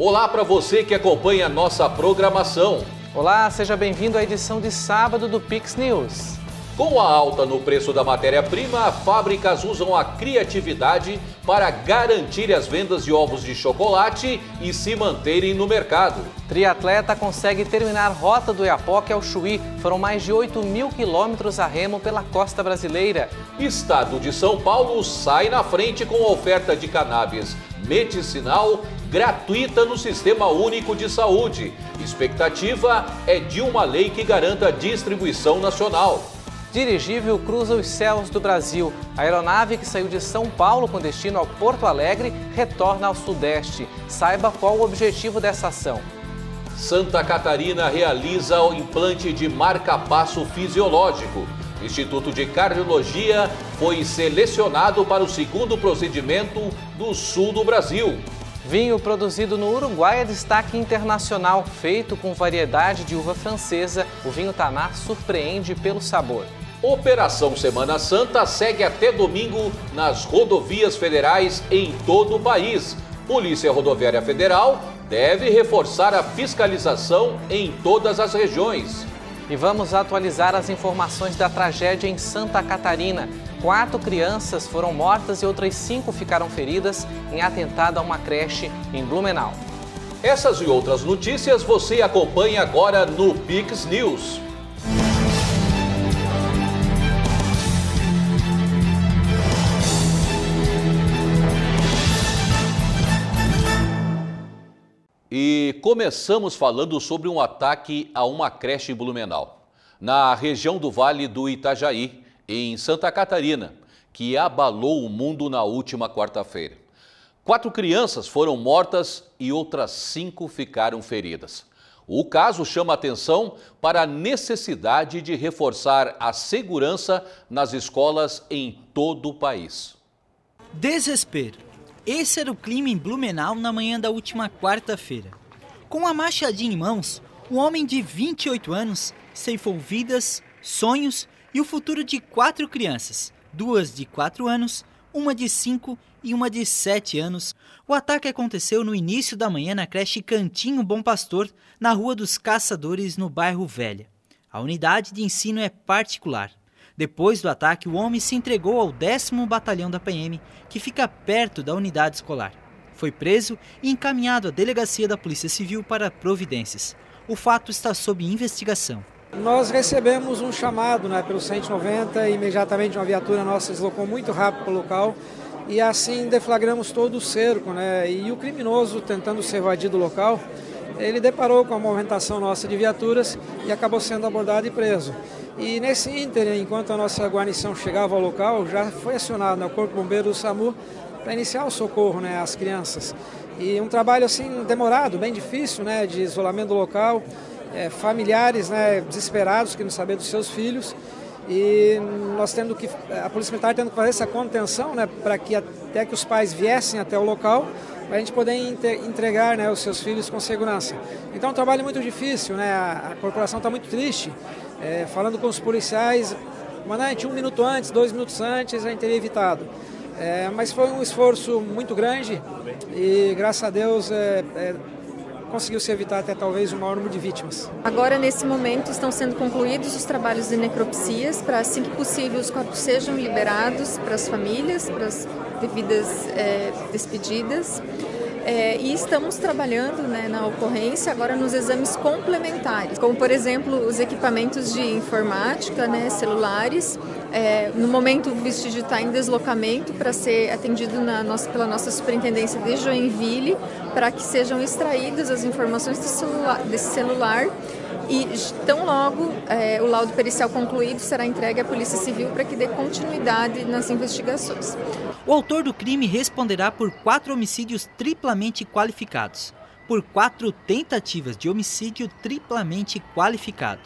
Olá para você que acompanha a nossa programação. Olá, seja bem-vindo à edição de sábado do Pix News. Com a alta no preço da matéria-prima, fábricas usam a criatividade para garantir as vendas de ovos de chocolate e se manterem no mercado. Triatleta consegue terminar a rota do Iapoque ao Chuí. Foram mais de 8.000 quilômetros a remo pela costa brasileira. Estado de São Paulo sai na frente com a oferta de cannabis medicinal gratuita no Sistema Único de Saúde. Expectativa é de uma lei que garanta a distribuição nacional. Dirigível cruza os céus do Brasil. A aeronave que saiu de São Paulo com destino ao Porto Alegre retorna ao Sudeste. Saiba qual o objetivo dessa ação. Santa Catarina realiza o implante de marca-passo fisiológico. O Instituto de Cardiologia foi selecionado para o segundo procedimento do sul do Brasil. Vinho produzido no Uruguai é destaque internacional. Feito com variedade de uva francesa, o vinho Taná surpreende pelo sabor. Operação Semana Santa segue até domingo nas rodovias federais em todo o país. Polícia Rodoviária Federal deve reforçar a fiscalização em todas as regiões. E vamos atualizar as informações da tragédia em Santa Catarina. 4 crianças foram mortas e outras 5 ficaram feridas em atentado a uma creche em Blumenau. Essas e outras notícias você acompanha agora no Pix News. E começamos falando sobre um ataque a uma creche em Blumenau, na região do Vale do Itajaí, em Santa Catarina, que abalou o mundo na última quarta-feira. 4 crianças foram mortas e outras 5 ficaram feridas. O caso chama atenção para a necessidade de reforçar a segurança nas escolas em todo o país. Desespero. Esse era o clima em Blumenau na manhã da última quarta-feira. Com a machadinha em mãos, um homem de 28 anos ceifou vidas, sonhos e o futuro de 4 crianças, 2 de 4 anos, uma de 5 e uma de 7 anos. O ataque aconteceu no início da manhã na creche Cantinho Bom Pastor, na Rua dos Caçadores, no bairro Velha. A unidade de ensino é particular. Depois do ataque, o homem se entregou ao 10º Batalhão da PM, que fica perto da unidade escolar. Foi preso e encaminhado à delegacia da Polícia Civil para providências. O fato está sob investigação. Nós recebemos um chamado pelo 190 e imediatamente uma viatura nossa deslocou muito rápido para o local e assim deflagramos todo o cerco. E o criminoso, tentando se evadir do local, ele deparou com a movimentação nossa de viaturas e acabou sendo abordado e preso. E nesse ínter, enquanto a nossa guarnição chegava ao local, já foi acionado o Corpo Bombeiro do SAMU para iniciar o socorro às crianças. E um trabalho assim demorado, bem difícil, de isolamento do local, familiares desesperados, querendo saber dos seus filhos. E nós a Polícia Militar tendo que fazer essa contenção para que até que os pais viessem até o local, para a gente poder entregar os seus filhos com segurança. Então é um trabalho muito difícil, a corporação está muito triste, falando com os policiais, comandante, 1 minuto antes, 2 minutos antes, a gente teria evitado. Mas foi um esforço muito grande e, graças a Deus, conseguiu-se evitar até talvez o maior número de vítimas. Agora, nesse momento, estão sendo concluídos os trabalhos de necropsias para, assim que possível, os corpos sejam liberados para as famílias, para as devidas despedidas. E estamos trabalhando na ocorrência agora nos exames complementares, como por exemplo os equipamentos de informática, celulares. No momento o vestígio está em deslocamento para ser atendido pela nossa superintendência de Joinville, para que sejam extraídas as informações desse celular e tão logo o laudo pericial concluído será entregue à Polícia Civil para que dê continuidade nas investigações. O autor do crime responderá por 4 homicídios triplamente qualificados, por 4 tentativas de homicídio triplamente qualificado.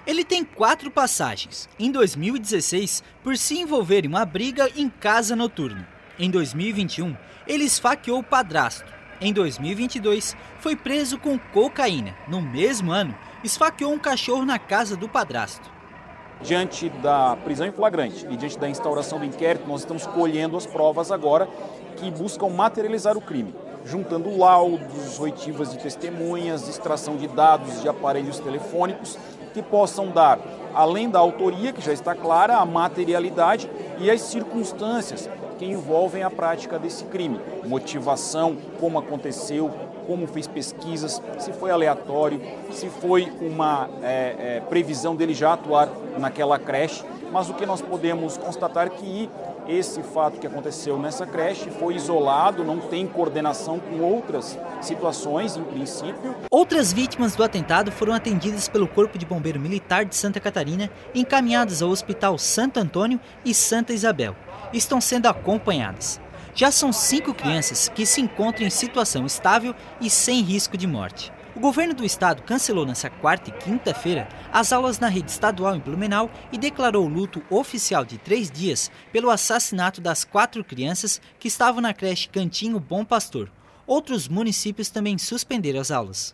Ele tem 4 passagens. Em 2016, por se envolver em uma briga em casa noturna. Em 2021, ele esfaqueou o padrasto. Em 2022, foi preso com cocaína. No mesmo ano, esfaqueou um cachorro na casa do padrasto. Diante da prisão em flagrante e diante da instauração do inquérito, nós estamos colhendo as provas agora que buscam materializar o crime. juntando laudos, oitivas de testemunhas, extração de dados de aparelhos telefônicos que possam dar, além da autoria, que já está clara, a materialidade e as circunstâncias que envolvem a prática desse crime. Motivação, como aconteceu, como fez pesquisas, se foi aleatório, se foi uma previsão dele já atuar naquela creche. Mas o que nós podemos constatar é que esse fato que aconteceu nessa creche foi isolado, não tem coordenação com outras situações, em princípio. Outras vítimas do atentado foram atendidas pelo Corpo de Bombeiro Militar de Santa Catarina e encaminhadas ao Hospital Santo Antônio e Santa Isabel. Estão sendo acompanhadas. Já são 5 crianças que se encontram em situação estável e sem risco de morte. O governo do estado cancelou nesta quarta e quinta-feira as aulas na rede estadual em Blumenau e declarou luto oficial de 3 dias pelo assassinato das 4 crianças que estavam na creche Cantinho Bom Pastor. Outros municípios também suspenderam as aulas.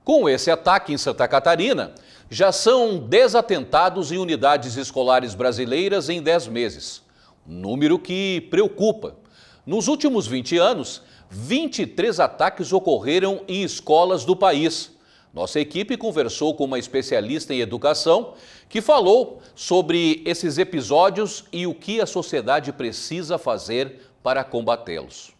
Com esse ataque em Santa Catarina, já são 10 atentados em unidades escolares brasileiras em 10 meses. Número que preocupa. Nos últimos 20 anos, 23 ataques ocorreram em escolas do país. Nossa equipe conversou com uma especialista em educação que falou sobre esses episódios e o que a sociedade precisa fazer para combatê-los.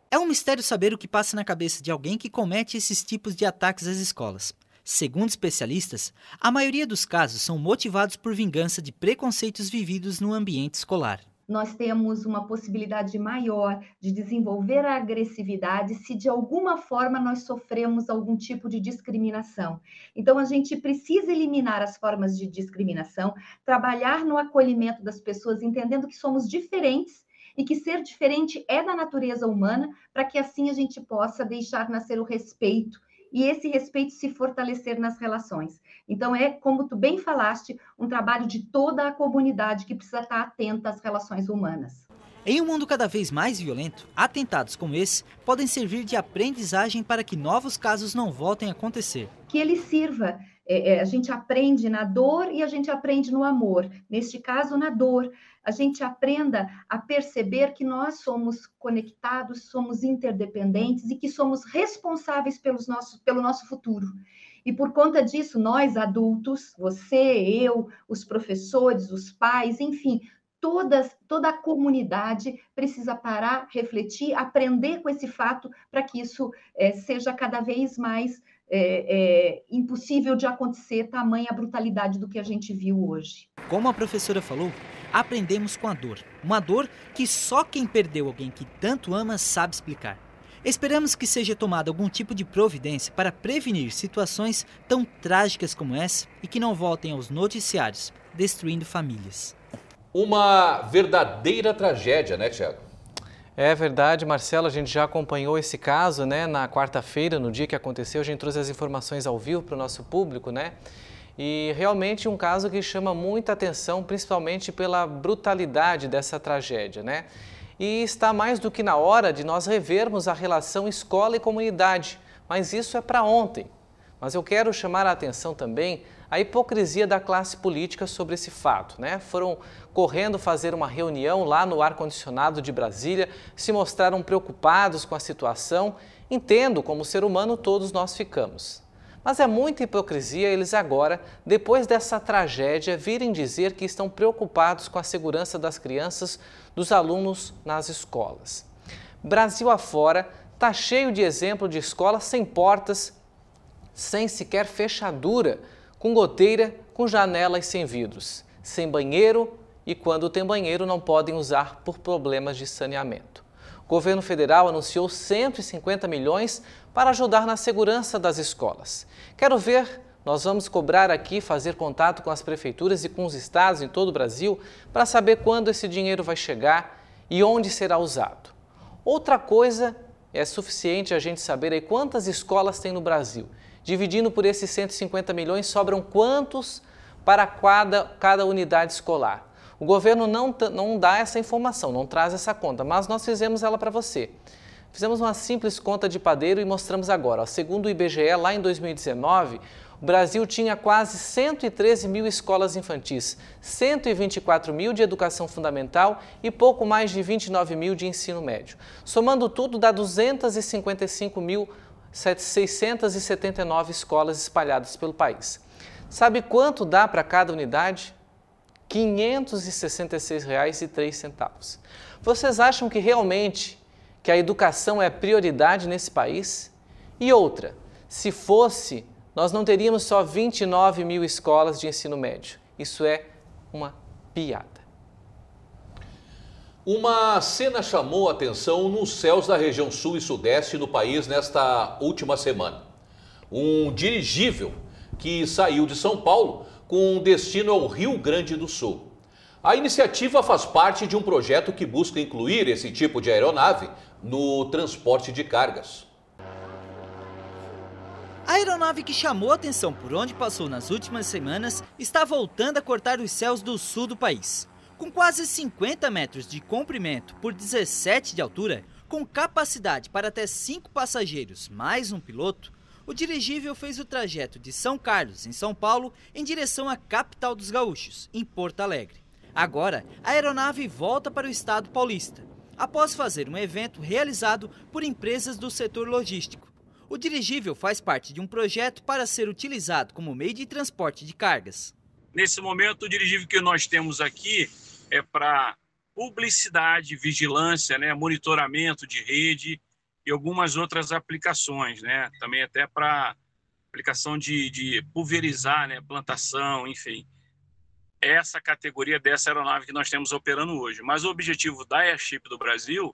É um mistério saber o que passa na cabeça de alguém que comete esses tipos de ataques às escolas. Segundo especialistas, a maioria dos casos são motivados por vingança de preconceitos vividos no ambiente escolar. Nós temos uma possibilidade maior de desenvolver a agressividade se de alguma forma nós sofremos algum tipo de discriminação. Então, a gente precisa eliminar as formas de discriminação, trabalhar no acolhimento das pessoas, entendendo que somos diferentes e que ser diferente é da natureza humana, para que assim a gente possa deixar nascer o respeito e esse respeito se fortalecer nas relações. Então, como tu bem falaste, um trabalho de toda a comunidade que precisa estar atenta às relações humanas. Em um mundo cada vez mais violento, atentados como esse podem servir de aprendizagem para que novos casos não voltem a acontecer. Que ele sirva, a gente aprende na dor e a gente aprende no amor. Neste caso, na dor. A gente aprenda a perceber que nós somos conectados, somos interdependentes e que somos responsáveis pelo nosso futuro. E por conta disso, nós adultos, você, eu, os professores, os pais, enfim, toda a comunidade precisa parar, refletir, aprender com esse fato para que isso seja cada vez mais impossível de acontecer, tamanha a brutalidade do que a gente viu hoje. Como a professora falou, aprendemos com a dor. Uma dor que só quem perdeu alguém que tanto ama sabe explicar. Esperamos que seja tomada algum tipo de providência para prevenir situações tão trágicas como essa e que não voltem aos noticiários, destruindo famílias. Uma verdadeira tragédia, né, Thiago? É verdade, Marcelo, a gente já acompanhou esse caso, né, na quarta-feira, no dia que aconteceu, a gente trouxe as informações ao vivo para o nosso público, né? E realmente um caso que chama muita atenção, principalmente pela brutalidade dessa tragédia, né? E está mais do que na hora de nós revermos a relação escola e comunidade, mas isso é para ontem. Mas eu quero chamar a atenção também a hipocrisia da classe política sobre esse fato, né? Foram correndo fazer uma reunião lá no ar-condicionado de Brasília, se mostraram preocupados com a situação, entendo como ser humano todos nós ficamos. Mas é muita hipocrisia eles agora, depois dessa tragédia, virem dizer que estão preocupados com a segurança das crianças, dos alunos nas escolas. Brasil afora está cheio de exemplo de escolas sem portas, sem sequer fechadura, com goteira, com janelas sem vidros, sem banheiro e quando tem banheiro não podem usar por problemas de saneamento. O governo federal anunciou 150 milhões para ajudar na segurança das escolas. Quero ver, nós vamos cobrar aqui, fazer contato com as prefeituras e com os estados em todo o Brasil para saber quando esse dinheiro vai chegar e onde será usado. Outra coisa é suficiente a gente saber aí quantas escolas tem no Brasil. Dividindo por esses 150 milhões, sobram quantos para cada unidade escolar? O governo não dá essa informação, não traz essa conta, mas nós fizemos ela para você. Fizemos uma simples conta de padeiro e mostramos agora. Segundo o IBGE, lá em 2019, o Brasil tinha quase 113 mil escolas infantis, 124 mil de educação fundamental e pouco mais de 29 mil de ensino médio. Somando tudo, dá 255.679 escolas espalhadas pelo país. Sabe quanto dá para cada unidade? R$ 566,03. Vocês acham que realmente que a educação é prioridade nesse país? E outra, se fosse, nós não teríamos só 29 mil escolas de ensino médio. Isso é uma piada. Uma cena chamou a atenção nos céus da região sul e sudeste do país nesta última semana. Um dirigível que saiu de São Paulo com destino ao Rio Grande do Sul. A iniciativa faz parte de um projeto que busca incluir esse tipo de aeronave no transporte de cargas. A aeronave que chamou a atenção por onde passou nas últimas semanas está voltando a cortar os céus do sul do país. Com quase 50 metros de comprimento por 17 de altura, com capacidade para até 5 passageiros mais um piloto, o dirigível fez o trajeto de São Carlos, em São Paulo, em direção à capital dos gaúchos, em Porto Alegre. Agora, a aeronave volta para o estado paulista, após fazer um evento realizado por empresas do setor logístico. O dirigível faz parte de um projeto para ser utilizado como meio de transporte de cargas. Nesse momento, o dirigível que nós temos aqui é para publicidade, vigilância, monitoramento de rede e algumas outras aplicações, também até para aplicação de pulverizar, plantação, enfim. Essa categoria dessa aeronave que nós temos operando hoje. Mas o objetivo da Airship do Brasil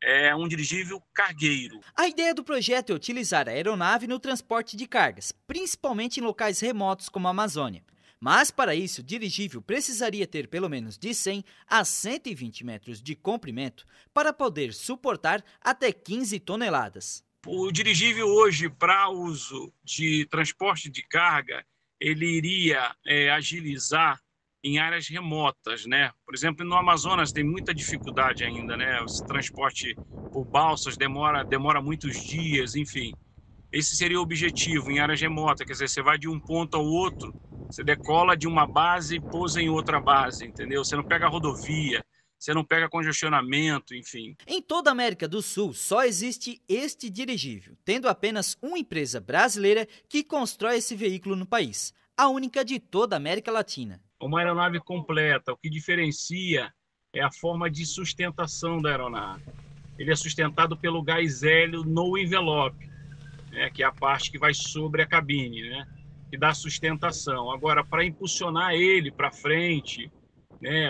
é um dirigível cargueiro. A ideia do projeto é utilizar a aeronave no transporte de cargas, principalmente em locais remotos como a Amazônia. Mas para isso, o dirigível precisaria ter pelo menos de 100 a 120 metros de comprimento para poder suportar até 15 toneladas. O dirigível hoje, para uso de transporte de carga, ele iria agilizar em áreas remotas, Por exemplo, no Amazonas tem muita dificuldade ainda, O transporte por balsas demora muitos dias, enfim. Esse seria o objetivo, em áreas remotas, quer dizer, você vai de um ponto ao outro, você decola de uma base e pousa em outra base, entendeu? Você não pega rodovia, você não pega congestionamento, enfim. Em toda a América do Sul, só existe este dirigível, tendo apenas uma empresa brasileira que constrói esse veículo no país, a única de toda a América Latina. Uma aeronave completa, o que diferencia é a forma de sustentação da aeronave. Ele é sustentado pelo gás hélio no envelope, que é a parte que vai sobre a cabine, que dá sustentação. Agora, para impulsionar ele para frente,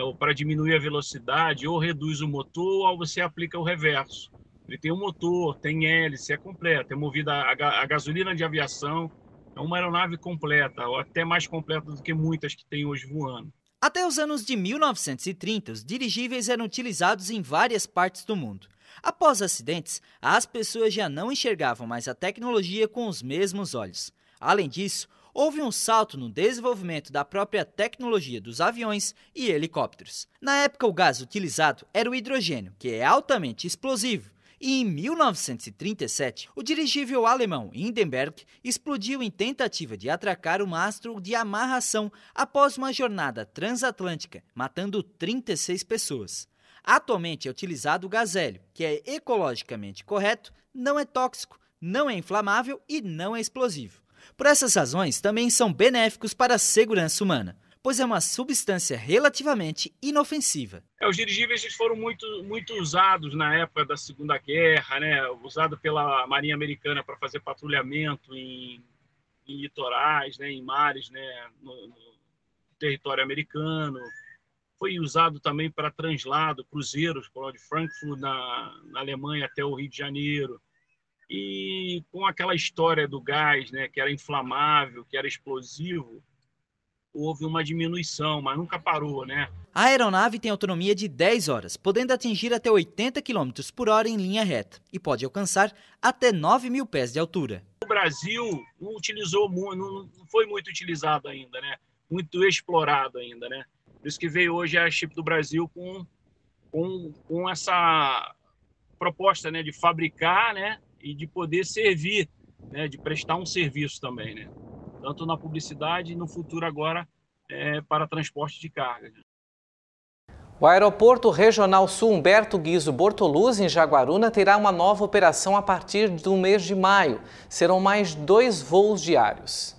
ou para diminuir a velocidade, ou reduz o motor, ou você aplica o reverso. Ele tem um motor, tem hélice, é completo, é movida a gasolina de aviação. É uma aeronave completa, ou até mais completa do que muitas que tem hoje voando. Até os anos de 1930, os dirigíveis eram utilizados em várias partes do mundo. Após acidentes, as pessoas já não enxergavam mais a tecnologia com os mesmos olhos. Além disso, houve um salto no desenvolvimento da própria tecnologia dos aviões e helicópteros. Na época, o gás utilizado era o hidrogênio, que é altamente explosivo. E em 1937, o dirigível alemão Hindenburg explodiu em tentativa de atracar o mastro de amarração após uma jornada transatlântica, matando 36 pessoas. Atualmente é utilizado o gás hélio, que é ecologicamente correto, não é tóxico, não é inflamável e não é explosivo. Por essas razões, também são benéficos para a segurança humana, pois é uma substância relativamente inofensiva. Os dirigíveis foram muito usados na época da Segunda Guerra, usado pela Marinha Americana para fazer patrulhamento em litorais, em mares, no território americano. Foi usado também para translado, cruzeiros, de Frankfurt, na Alemanha, até o Rio de Janeiro. E com aquela história do gás, que era inflamável, que era explosivo, houve uma diminuição, mas nunca parou, A aeronave tem autonomia de 10 horas, podendo atingir até 80 km por hora em linha reta e pode alcançar até 9.000 pés de altura. O Brasil não foi muito utilizado ainda, muito explorado ainda, Por isso que veio hoje a Airship do Brasil com essa proposta, de fabricar, e de poder servir, de prestar um serviço também, tanto na publicidade e no futuro agora para transporte de carga. O Aeroporto Regional Sul Humberto Guizzo Bortoluzzi, em Jaguaruna, terá uma nova operação a partir do mês de maio. Serão mais 2 voos diários.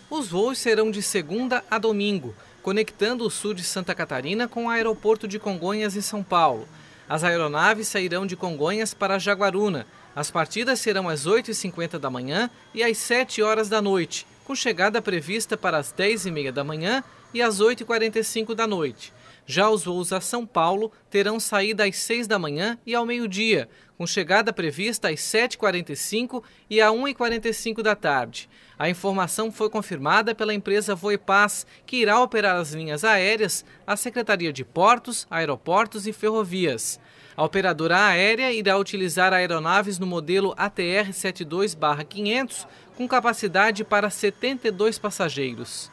Os voos serão de segunda a domingo, conectando o sul de Santa Catarina com o aeroporto de Congonhas, em São Paulo. As aeronaves sairão de Congonhas para Jaguaruna. As partidas serão às 8h50 da manhã e às 7 horas da noite, com chegada prevista para as 10h30 da manhã e às 8h45 da noite. Já os voos a São Paulo terão saída às 6 da manhã e ao meio-dia, com chegada prevista às 7h45 e às 1h45 da tarde. A informação foi confirmada pela empresa Voipaz, que irá operar as linhas aéreas, a Secretaria de Portos, Aeroportos e Ferrovias. A operadora aérea irá utilizar aeronaves no modelo ATR 72/500, com capacidade para 72 passageiros.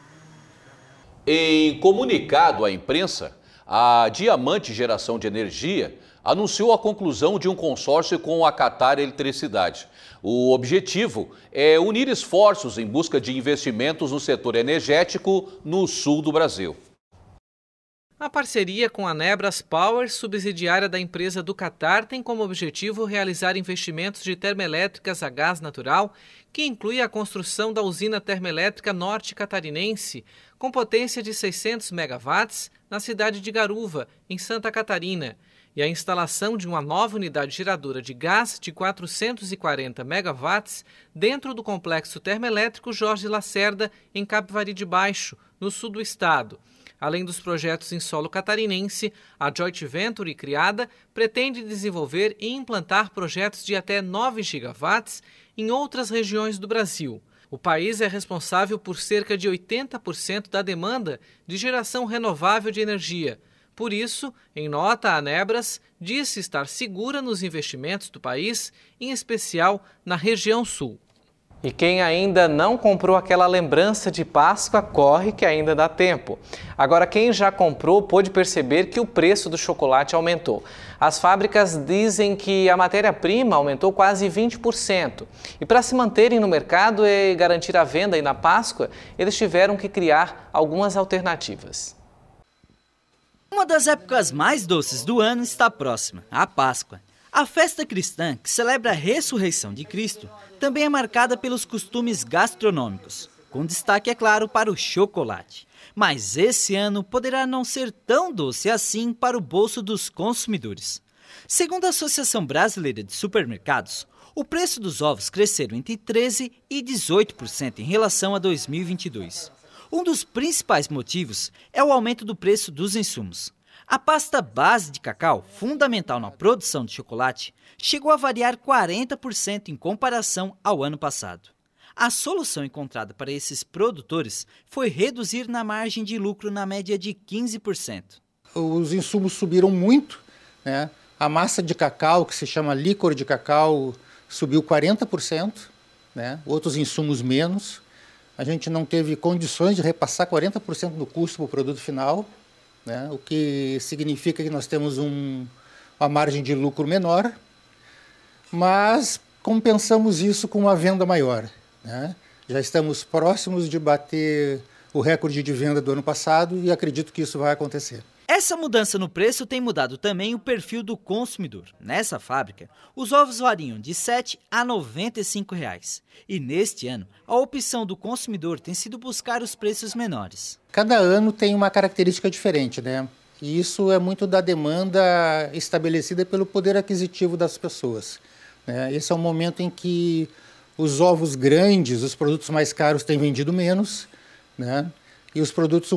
Em comunicado à imprensa, a Diamante Geração de Energia anunciou a conclusão de um consórcio com a Qatar Eletricidade. O objetivo é unir esforços em busca de investimentos no setor energético no sul do Brasil. A parceria com a Nebras Power, subsidiária da empresa do Qatar, tem como objetivo realizar investimentos de termoelétricas a gás natural, que inclui a construção da usina termoelétrica norte-catarinense, com potência de 600 megawatts, na cidade de Garuva, em Santa Catarina, e a instalação de uma nova unidade geradora de gás de 440 megawatts dentro do complexo termoelétrico Jorge Lacerda, em Capivari de Baixo, no sul do estado. Além dos projetos em solo catarinense, a Joint Venture criada pretende desenvolver e implantar projetos de até 9 gigawatts em outras regiões do Brasil. O país é responsável por cerca de 80% da demanda de geração renovável de energia. Por isso, em nota, a Nebras disse estar segura nos investimentos do país, em especial na região sul. E quem ainda não comprou aquela lembrança de Páscoa, corre que ainda dá tempo. Agora, quem já comprou pôde perceber que o preço do chocolate aumentou. As fábricas dizem que a matéria-prima aumentou quase 20%. E para se manterem no mercado e garantir a venda aí na Páscoa, eles tiveram que criar algumas alternativas. Uma das épocas mais doces do ano está próxima, a Páscoa. A festa cristã, que celebra a ressurreição de Cristo, também é marcada pelos costumes gastronômicos, com destaque, é claro, para o chocolate. Mas esse ano poderá não ser tão doce assim para o bolso dos consumidores. Segundo a Associação Brasileira de Supermercados, o preço dos ovos cresceram entre 13% e 18% em relação a 2022. Um dos principais motivos é o aumento do preço dos insumos. A pasta base de cacau, fundamental na produção de chocolate, chegou a variar 40% em comparação ao ano passado. A solução encontrada para esses produtores foi reduzir na margem de lucro na média de 15%. Os insumos subiram muito, né? A massa de cacau, que se chama licor de cacau, subiu 40%, né? Outros insumos menos. A gente não teve condições de repassar 40% do custo para o produto final, né? O que significa que nós temos uma margem de lucro menor, mas compensamos isso com uma venda maior, né? Já estamos próximos de bater o recorde de venda do ano passado e acredito que isso vai acontecer. Essa mudança no preço tem mudado também o perfil do consumidor. Nessa fábrica, os ovos variam de R$ 7 a R$ 95. E neste ano, a opção do consumidor tem sido buscar os preços menores. Cada ano tem uma característica diferente, né? E isso é muito da demanda estabelecida pelo poder aquisitivo das pessoas, né? Esse é um momento em que os ovos grandes, os produtos mais caros, têm vendido menos, né? E os produtos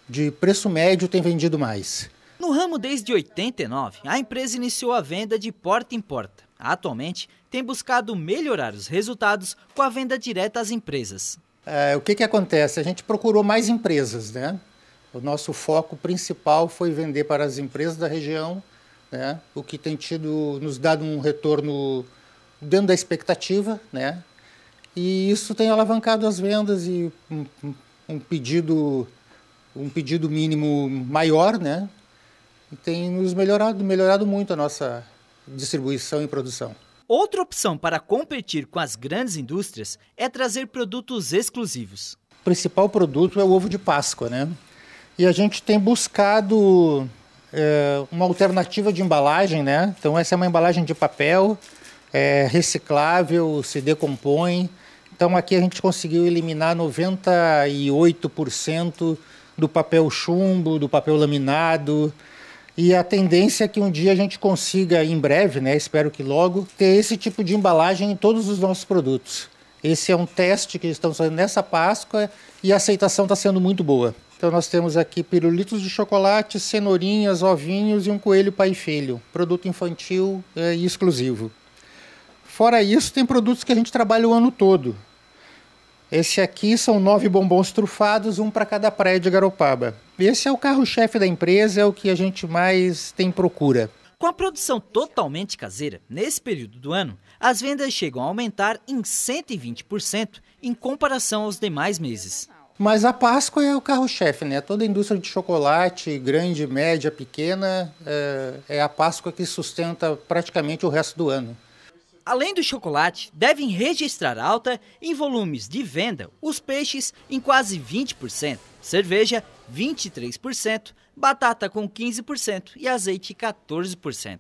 de preço médio têm vendido mais. No ramo desde 89, a empresa iniciou a venda de porta em porta. Atualmente, tem buscado melhorar os resultados com a venda direta às empresas. O que acontece? A gente procurou mais empresas, né? O nosso foco principal foi vender para as empresas da região, né? O que tem nos dado um retorno dentro da expectativa, né? E isso tem alavancado as vendas e um pedido mínimo maior, né? E tem nos melhorado muito a nossa distribuição e produção. Outra opção para competir com as grandes indústrias é trazer produtos exclusivos. O principal produto é o ovo de Páscoa, né? E a gente tem buscado uma alternativa de embalagem, né? Então essa é uma embalagem de papel, reciclável, se decompõe. Então aqui a gente conseguiu eliminar 98% do papel chumbo, do papel laminado. E a tendência é que um dia a gente consiga, em breve, né, espero que logo, ter esse tipo de embalagem em todos os nossos produtos. Esse é um teste que estamos fazendo nessa Páscoa e a aceitação está sendo muito boa. Então nós temos aqui pirulitos de chocolate, cenourinhas, ovinhos e um coelho pai e filho. Produto infantil e exclusivo. Fora isso, tem produtos que a gente trabalha o ano todo. Esse aqui são 9 bombons trufados, um para cada praia de Garopaba. Esse é o carro-chefe da empresa, é o que a gente mais tem procura. Com a produção totalmente caseira, nesse período do ano, as vendas chegam a aumentar em 120% em comparação aos demais meses. Mas a Páscoa é o carro-chefe, né? Toda a indústria de chocolate, grande, média, pequena, é a Páscoa que sustenta praticamente o resto do ano. Além do chocolate, devem registrar alta em volumes de venda os peixes em quase 20%, cerveja 23%, batata com 15% e azeite 14%.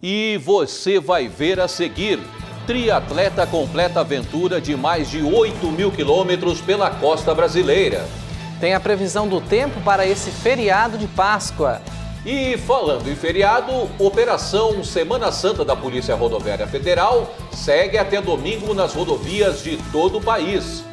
E você vai ver a seguir. Triatleta completa aventura de mais de 8.000 quilômetros pela costa brasileira. Tem a previsão do tempo para esse feriado de Páscoa. E falando em feriado, Operação Semana Santa da Polícia Rodoviária Federal segue até domingo nas rodovias de todo o país.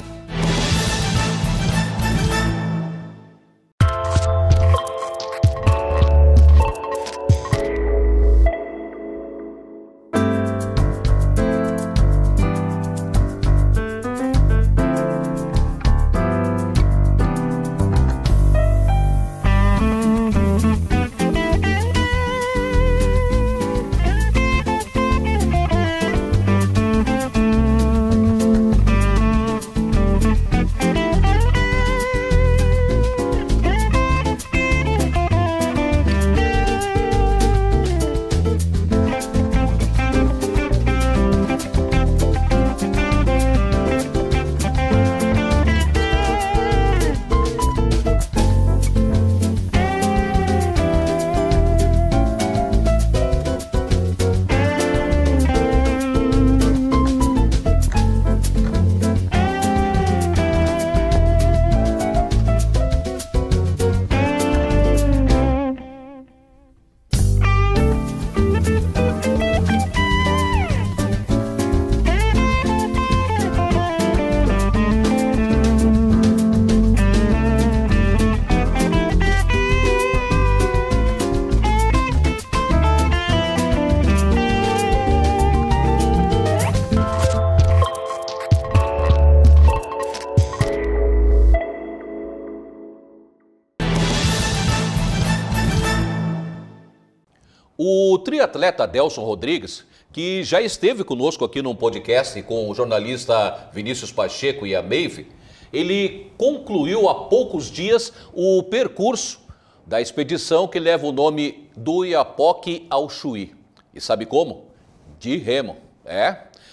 O triatleta Delson Rodrigues, que já esteve conosco aqui num podcast com o jornalista Vinícius Pacheco e a Meive, ele concluiu há poucos dias o percurso da expedição que leva o nome do Oiapoque ao Chuí. E sabe como? De remo.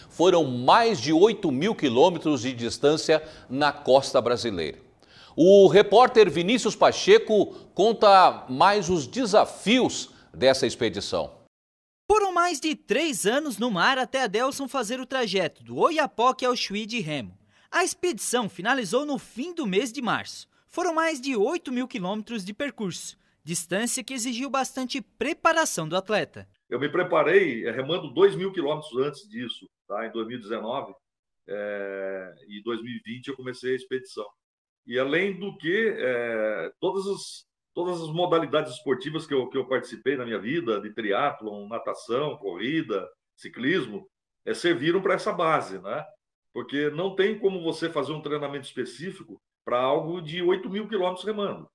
Foram mais de 8.000 quilômetros de distância na costa brasileira. O repórter Vinícius Pacheco conta mais os desafios dessa expedição. Foram mais de 3 anos no mar até Adelson fazer o trajeto do Oiapoque ao Chuí de remo. A expedição finalizou no fim do mês de março. Foram mais de 8.000 quilômetros de percurso, distância que exigiu bastante preparação do atleta. Eu me preparei remando 2.000 quilômetros antes disso, tá? Em 2019 e 2020 eu comecei a expedição. E além do que, todas as modalidades esportivas que eu participei na minha vida, de triatlon, natação, corrida, ciclismo, serviram para essa base, né? Porque não tem como você fazer um treinamento específico para algo de 8.000 quilômetros remando.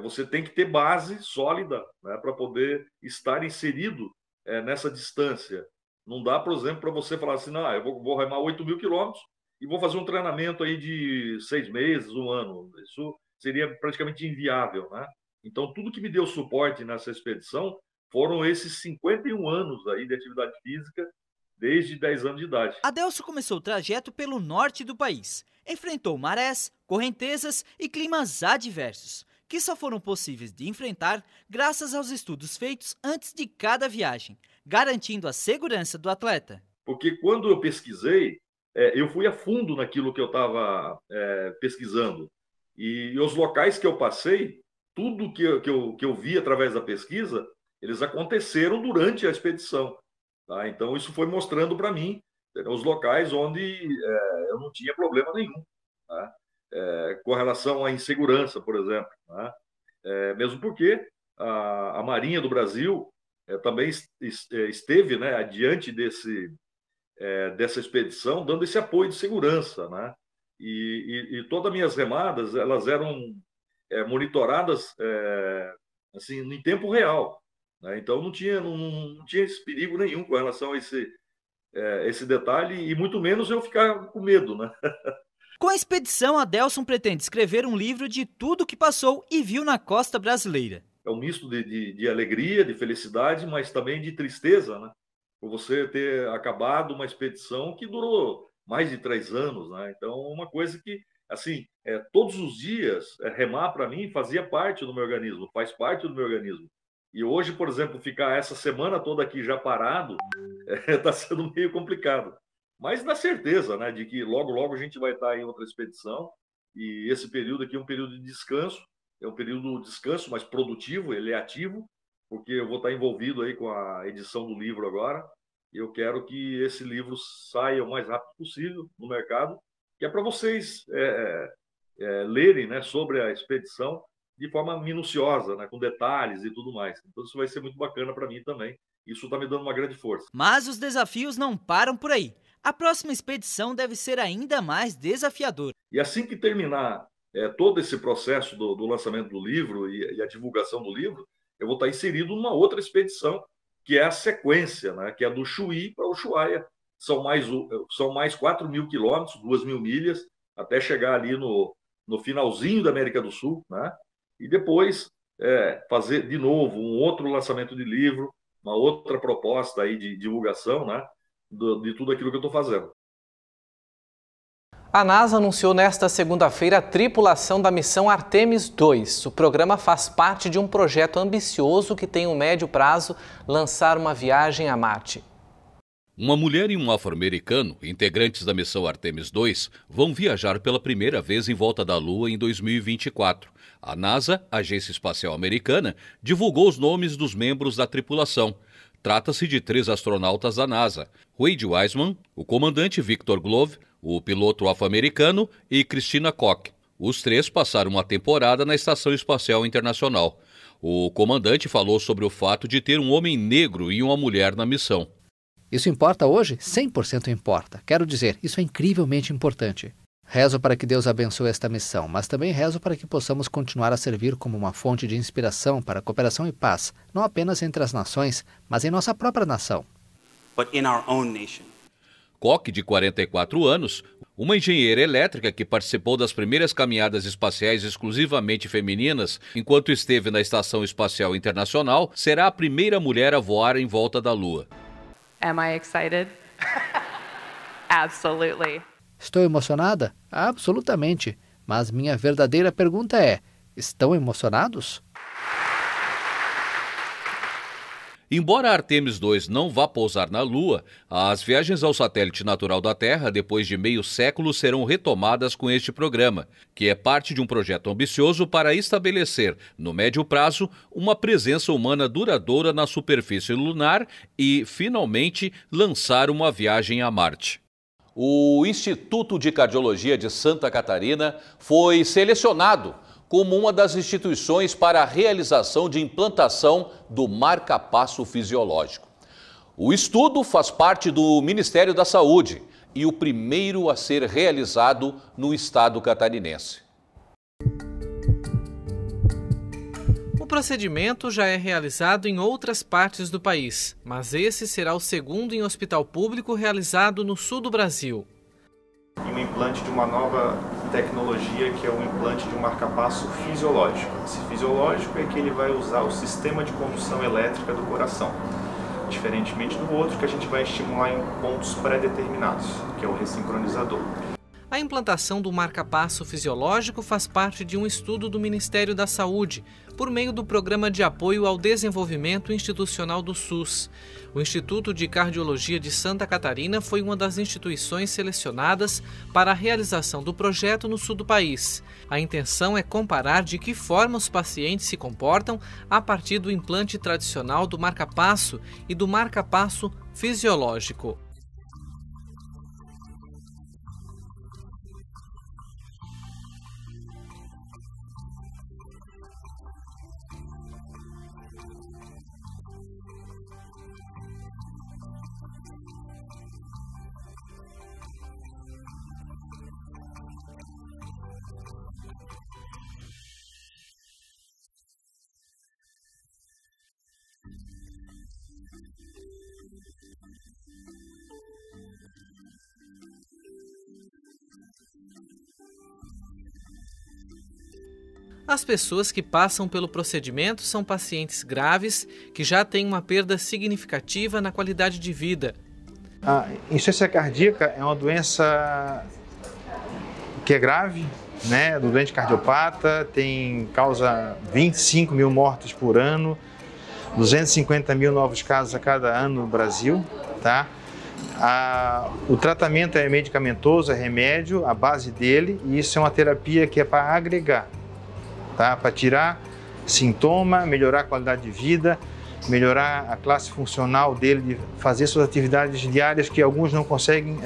Você tem que ter base sólida, né, para poder estar inserido nessa distância. Não dá, por exemplo, para você falar assim, não, eu vou remar 8.000 quilômetros e vou fazer um treinamento aí de 6 meses, 1 ano. Isso seria praticamente inviável, né? Então, tudo que me deu suporte nessa expedição foram esses 51 anos aí de atividade física, desde 10 anos de idade. Adelson começou o trajeto pelo norte do país. Enfrentou marés, correntezas e climas adversos, que só foram possíveis de enfrentar graças aos estudos feitos antes de cada viagem, garantindo a segurança do atleta. Porque quando eu pesquisei, eu fui a fundo naquilo que eu estava pesquisando. E os locais que eu passei, tudo que eu vi através da pesquisa, eles aconteceram durante a expedição. Tá? Então, isso foi mostrando para mim os locais onde eu não tinha problema nenhum. Tá? Com relação à insegurança, por exemplo. Tá? Mesmo porque a Marinha do Brasil também esteve, né, adiante dessa expedição, dando esse apoio de segurança. Né? E todas as minhas remadas elas eram monitoradas assim, em tempo real. Né? Então, não tinha esse perigo nenhum com relação a esse detalhe, e muito menos eu ficar com medo. Né? Com a expedição, Adelson pretende escrever um livro de tudo que passou e viu na costa brasileira. É um misto de alegria, de felicidade, mas também de tristeza, né? Por você ter acabado uma expedição que durou mais de 3 anos. Né? Então, uma coisa que, assim, todos os dias, remar para mim fazia parte do meu organismo, faz parte do meu organismo. E hoje, por exemplo, ficar essa semana toda aqui já parado, está sendo meio complicado. Mas na certeza, né, de que logo, logo a gente vai estar em outra expedição, e esse período aqui é um período de descanso, é um período de descanso, mas produtivo, ele é ativo, porque eu vou estar envolvido aí com a edição do livro agora, e eu quero que esse livro saia o mais rápido possível no mercado, que é para vocês lerem, né, sobre a expedição de forma minuciosa, né, com detalhes e tudo mais. Então isso vai ser muito bacana para mim também. Isso está me dando uma grande força. Mas os desafios não param por aí. A próxima expedição deve ser ainda mais desafiadora. E assim que terminar todo esse processo do lançamento do livro e a divulgação do livro, eu vou estar inserido numa outra expedição, que é a sequência, né, que é do Chuí para Ushuaia. São mais 4.000 quilômetros, 2.000 milhas, até chegar ali no finalzinho da América do Sul, né? E depois fazer de novo um outro lançamento de livro, uma outra proposta aí de divulgação, né, de tudo aquilo que eu estou fazendo. A NASA anunciou nesta segunda-feira a tripulação da missão Artemis II. O programa faz parte de um projeto ambicioso que tem um médio prazo, lançar uma viagem a Marte. Uma mulher e um afro-americano, integrantes da missão Artemis II, vão viajar pela primeira vez em volta da Lua em 2024. A NASA, Agência Espacial Americana, divulgou os nomes dos membros da tripulação. Trata-se de 3 astronautas da NASA: Wade Wiseman, o comandante Victor Glove, o piloto afro-americano e Christina Koch. Os 3 passaram uma temporada na Estação Espacial Internacional. O comandante falou sobre o fato de ter um homem negro e uma mulher na missão. Isso importa hoje? 100% importa. Quero dizer, isso é incrivelmente importante. Rezo para que Deus abençoe esta missão, mas também rezo para que possamos continuar a servir como uma fonte de inspiração para a cooperação e paz, não apenas entre as nações, mas em nossa própria nação. But in our own nation. Koch, de 44 anos, uma engenheira elétrica que participou das primeiras caminhadas espaciais exclusivamente femininas enquanto esteve na Estação Espacial Internacional, será a primeira mulher a voar em volta da Lua. Am I excited? Absolutely. Estou emocionada? Absolutamente. Mas minha verdadeira pergunta é: estão emocionados? Embora a Artemis II não vá pousar na Lua, as viagens ao satélite natural da Terra, depois de meio século, serão retomadas com este programa, que é parte de um projeto ambicioso para estabelecer, no médio prazo, uma presença humana duradoura na superfície lunar e, finalmente, lançar uma viagem a Marte. O Instituto de Cardiologia de Santa Catarina foi selecionado como uma das instituições para a realização de implantação do marca-passo fisiológico. O estudo faz parte do Ministério da Saúde e o primeiro a ser realizado no estado catarinense. O procedimento já é realizado em outras partes do país, mas esse será o segundo em hospital público realizado no sul do Brasil. E o implante de uma nova tecnologia que é o implante de um marca-passo fisiológico. Esse fisiológico é que ele vai usar o sistema de condução elétrica do coração, diferentemente do outro que a gente vai estimular em pontos pré-determinados, que é o ressincronizador. A implantação do marca-passo fisiológico faz parte de um estudo do Ministério da Saúde, por meio do Programa de Apoio ao Desenvolvimento Institucional do SUS. O Instituto de Cardiologia de Santa Catarina foi uma das instituições selecionadas para a realização do projeto no sul do país. A intenção é comparar de que forma os pacientes se comportam a partir do implante tradicional do marca-passo e do marca-passo fisiológico. As pessoas que passam pelo procedimento são pacientes graves que já têm uma perda significativa na qualidade de vida. A insuficiência cardíaca é uma doença que é grave, né? Do doente cardiopata, causa 25 mil mortes por ano, 250 mil novos casos a cada ano no Brasil, tá? O tratamento é medicamentoso, é remédio, a base dele, e isso é uma terapia que é para agregar, tá? Para tirar sintoma, melhorar a qualidade de vida, melhorar a classe funcional dele, de fazer suas atividades diárias que alguns não conseguem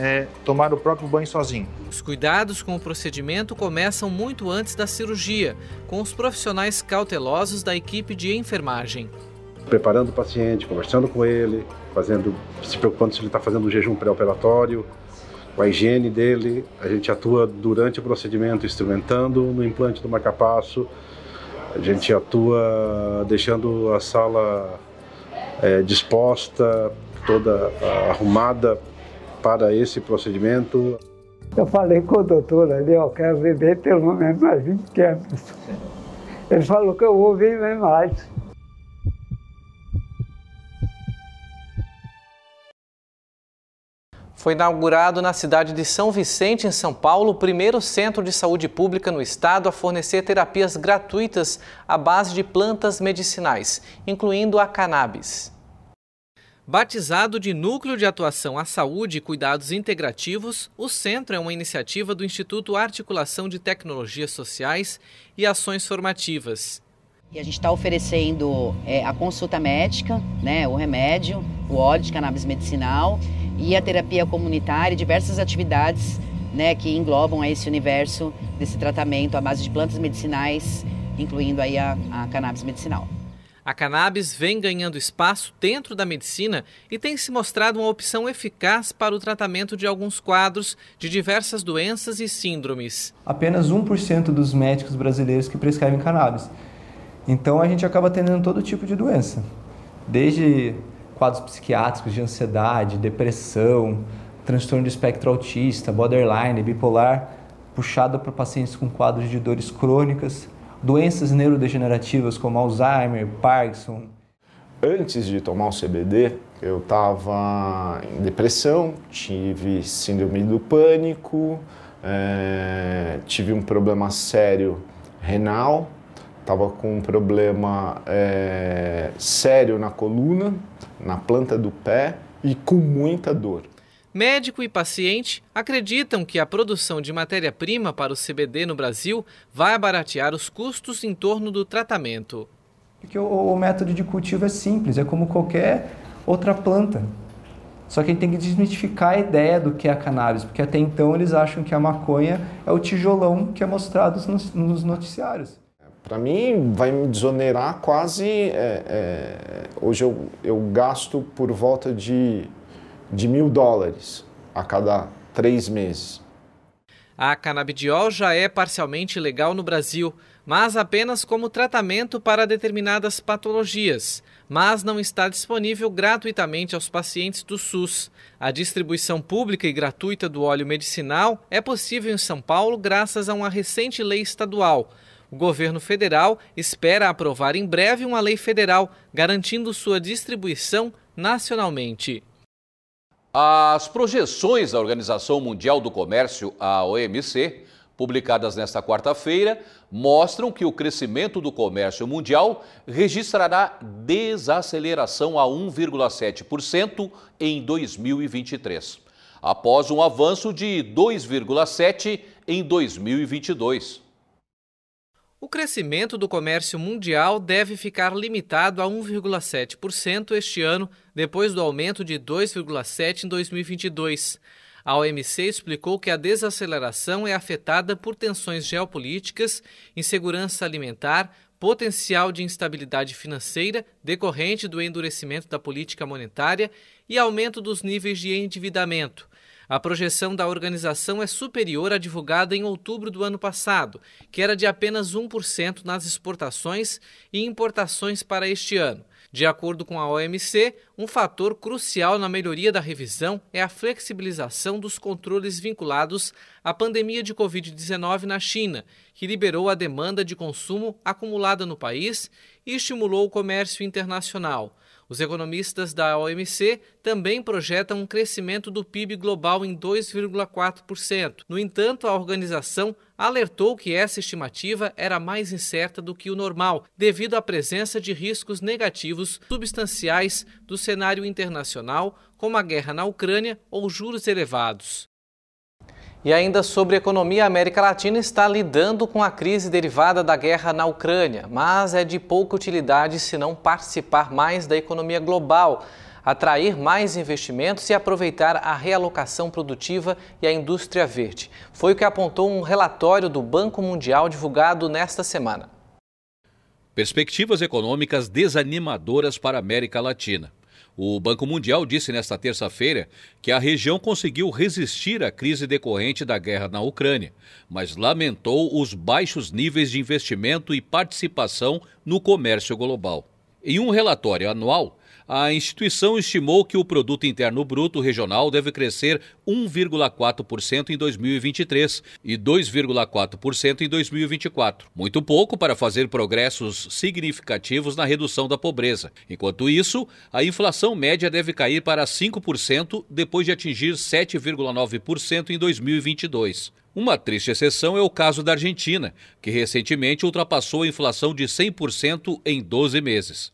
tomar o próprio banho sozinho. Os cuidados com o procedimento começam muito antes da cirurgia, com os profissionais cautelosos da equipe de enfermagem. Preparando o paciente, conversando com ele, se preocupando se ele está fazendo um jejum pré-operatório, com a higiene dele. A gente atua durante o procedimento, instrumentando no implante do marca-passo. A gente atua deixando a sala disposta, toda arrumada para esse procedimento. Eu falei com o doutor ali, eu quero viver pelo menos mais 20 anos. Ele falou que eu vou viver mais. Foi inaugurado na cidade de São Vicente, em São Paulo, o primeiro centro de saúde pública no estado a fornecer terapias gratuitas à base de plantas medicinais, incluindo a cannabis. Batizado de Núcleo de Atuação à Saúde e Cuidados Integrativos, o centro é uma iniciativa do Instituto Articulação de Tecnologias Sociais e Ações Formativas. E a gente está oferecendo a consulta médica, né, o remédio, o óleo de cannabis medicinal e a terapia comunitária e diversas atividades, né, que englobam esse universo desse tratamento à base de plantas medicinais, incluindo aí a cannabis medicinal. A cannabis vem ganhando espaço dentro da medicina e tem se mostrado uma opção eficaz para o tratamento de alguns quadros de diversas doenças e síndromes. Apenas 1% dos médicos brasileiros que prescrevem cannabis. Então a gente acaba atendendo todo tipo de doença, desde quadros psiquiátricos de ansiedade, depressão, transtorno de espectro autista, borderline, bipolar, puxado para pacientes com quadros de dores crônicas, doenças neurodegenerativas como Alzheimer, Parkinson. Antes de tomar o CBD, eu estava em depressão, tive síndrome do pânico, tive um problema sério renal, estava com um problema sério na coluna, na planta do pé e com muita dor. Médico e paciente acreditam que a produção de matéria-prima para o CBD no Brasil vai baratear os custos em torno do tratamento. Porque o método de cultivo é simples, é como qualquer outra planta. Só que a gente tem que desmitificar a ideia do que é a cannabis, porque até então eles acham que a maconha é o tijolão que é mostrado nos noticiários. Para mim, vai me desonerar quase... hoje eu gasto por volta de $1.000 a cada 3 meses. A canabidiol já é parcialmente legal no Brasil, mas apenas como tratamento para determinadas patologias, mas não está disponível gratuitamente aos pacientes do SUS. A distribuição pública e gratuita do óleo medicinal é possível em São Paulo graças a uma recente lei estadual. O governo federal espera aprovar em breve uma lei federal garantindo sua distribuição nacionalmente. As projeções da Organização Mundial do Comércio, a OMC, publicadas nesta quarta-feira, mostram que o crescimento do comércio mundial registrará desaceleração a 1,7% em 2023, após um avanço de 2,7% em 2022. O crescimento do comércio mundial deve ficar limitado a 1,7% este ano, depois do aumento de 2,7% em 2022. A OMC explicou que a desaceleração é afetada por tensões geopolíticas, insegurança alimentar, potencial de instabilidade financeira decorrente do endurecimento da política monetária e aumento dos níveis de endividamento. A projeção da organização é superior à divulgada em outubro do ano passado, que era de apenas 1% nas exportações e importações para este ano. De acordo com a OMC, um fator crucial na melhoria da revisão é a flexibilização dos controles vinculados à pandemia de Covid-19 na China, que liberou a demanda de consumo acumulada no país e estimulou o comércio internacional. Os economistas da OMC também projetam um crescimento do PIB global em 2,4%. No entanto, a organização alertou que essa estimativa era mais incerta do que o normal, devido à presença de riscos negativos substanciais do cenário internacional, como a guerra na Ucrânia ou juros elevados. E ainda sobre economia, a América Latina está lidando com a crise derivada da guerra na Ucrânia, mas é de pouca utilidade se não participar mais da economia global, atrair mais investimentos e aproveitar a realocação produtiva e a indústria verde. Foi o que apontou um relatório do Banco Mundial divulgado nesta semana. Perspectivas econômicas desanimadoras para a América Latina. O Banco Mundial disse nesta terça-feira que a região conseguiu resistir à crise decorrente da guerra na Ucrânia, mas lamentou os baixos níveis de investimento e participação no comércio global. Em um relatório anual, a instituição estimou que o Produto Interno Bruto regional deve crescer 1,4% em 2023 e 2,4% em 2024. Muito pouco para fazer progressos significativos na redução da pobreza. Enquanto isso, a inflação média deve cair para 5% depois de atingir 7,9% em 2022. Uma triste exceção é o caso da Argentina, que recentemente ultrapassou a inflação de 100% em 12 meses.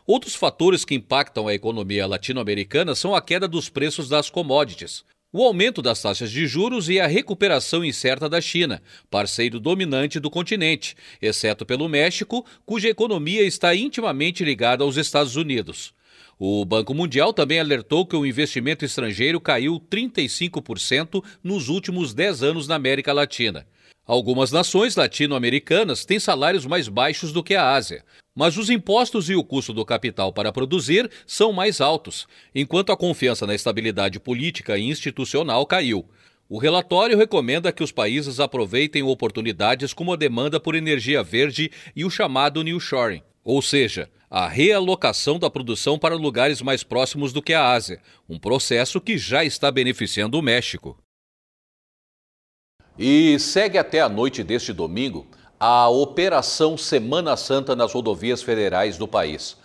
Outros fatores que impactam a economia latino-americana são a queda dos preços das commodities, o aumento das taxas de juros e a recuperação incerta da China, parceiro dominante do continente, exceto pelo México, cuja economia está intimamente ligada aos Estados Unidos. O Banco Mundial também alertou que o investimento estrangeiro caiu 35% nos últimos 10 anos na América Latina. Algumas nações latino-americanas têm salários mais baixos do que a Ásia, mas os impostos e o custo do capital para produzir são mais altos, enquanto a confiança na estabilidade política e institucional caiu. O relatório recomenda que os países aproveitem oportunidades como a demanda por energia verde e o chamado nearshoring, ou seja, a realocação da produção para lugares mais próximos do que a Ásia, um processo que já está beneficiando o México. E segue até a noite deste domingo a Operação Semana Santa nas rodovias federais do país.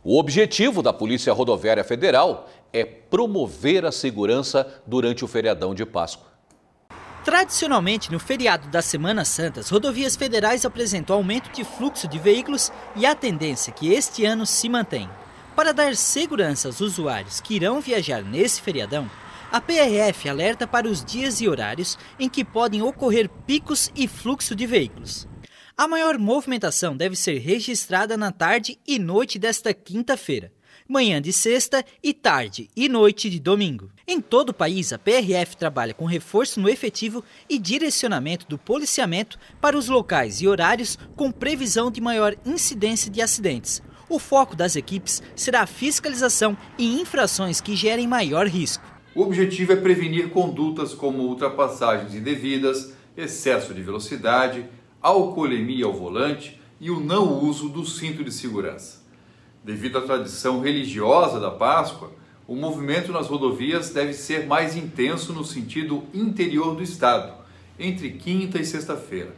O objetivo da Polícia Rodoviária Federal é promover a segurança durante o feriadão de Páscoa. Tradicionalmente, no feriado da Semana Santa, as rodovias federais apresentam aumento de fluxo de veículos e a tendência é que este ano se mantém. Para dar segurança aos usuários que irão viajar nesse feriadão, a PRF alerta para os dias e horários em que podem ocorrer picos e fluxo de veículos. A maior movimentação deve ser registrada na tarde e noite desta quinta-feira, manhã de sexta e tarde e noite de domingo. Em todo o país, a PRF trabalha com reforço no efetivo e direcionamento do policiamento para os locais e horários com previsão de maior incidência de acidentes. O foco das equipes será a fiscalização e infrações que gerem maior risco. O objetivo é prevenir condutas como ultrapassagens indevidas, excesso de velocidade, alcoolemia ao volante e o não uso do cinto de segurança. Devido à tradição religiosa da Páscoa, o movimento nas rodovias deve ser mais intenso no sentido interior do estado, entre quinta e sexta-feira.